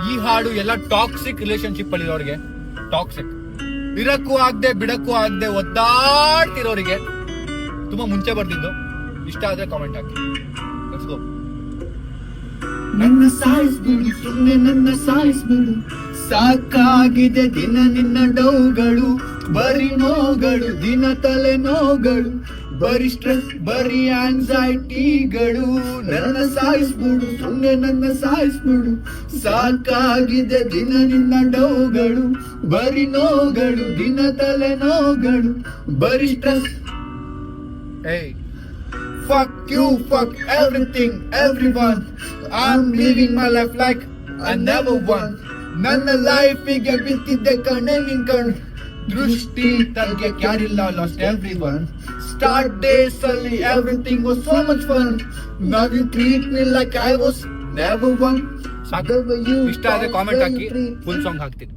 ಈ ಹಾಡು ಎಲ್ಲ ಟಾಕ್ಸಿಕ್ ರಿಲೇಶನ್ಶಿಪ್ ಅಲ್ಲಿ ಇರೋರಿಗೆ, ಟಾಕ್ಸಿಕ್ ಇರಕ್ಕೂ ಆಗದೆ ಬಿಡಕ್ಕೂ ಆಗದೆ ಒದ್ದಾಡ್ತಿರೋರಿಗೆ ತುಂಬಾ ಮುಂಚೆ ಬರ್ದಿದ್ದು. ಇಷ್ಟ ಆದ್ರೆ ಕಾಮೆಂಟ್ ಹಾಕಿ. Let's go. ನನ್ನ ಸಾಯಿಸ್ಬಿಡು, ಸುಮ್ಮನೆ ನನ್ನ ಸಾಯಿಸ್ಬಿಡು, ಸಾಕಾಗಿದೆ ದಿನ ನಿನ್ನ ಡೌಗಳು, ಬರೀ ನೋಗಳು, ದಿನ ತಲೆ ನೋಗಳು, ಬರೀ ಸ್ಟ್ರೆಸ್, ಬರೀ ಆಂಗ್ಸೈಟಿಗಳು. ನನ್ನ ಸಾಯಿಸ್ಬಿಡು, ಸುಮ್ಮನೆ ನನ್ನ ಸಾಯಿಸ್ಬಿಡು, ಸಾಕಾಗಿದೆ ದಿನ ನಿನ್ನ ಡೌಗಳು, ಬರೀ ನೋಗಳು, ದಿನ ತಲೆ ನೋಗಳು, ಬರೀ stress. Hey, Fuck you, fuck everything, everyone. I'm living my life like I never won. ನನ್ನ ಲೈಫಿಗೆ ಬಿತ್ತಿದ್ದೆ ಕಣ್ಣೆ ನಿನ್ ಕಣ್ ದೃಷ್ಟಿ ತಗ್ಗೆ ಯಾರಿಲ್ಲ, lost everyone. Start days ಅಲ್ಲಿ everything was so much fun. Now you treat me like I was never one. ಇಷ್ಟ ಆದ್ರೆ comment ಹಾಕಿ, full song ಹಾಕ್ತೀನಿ.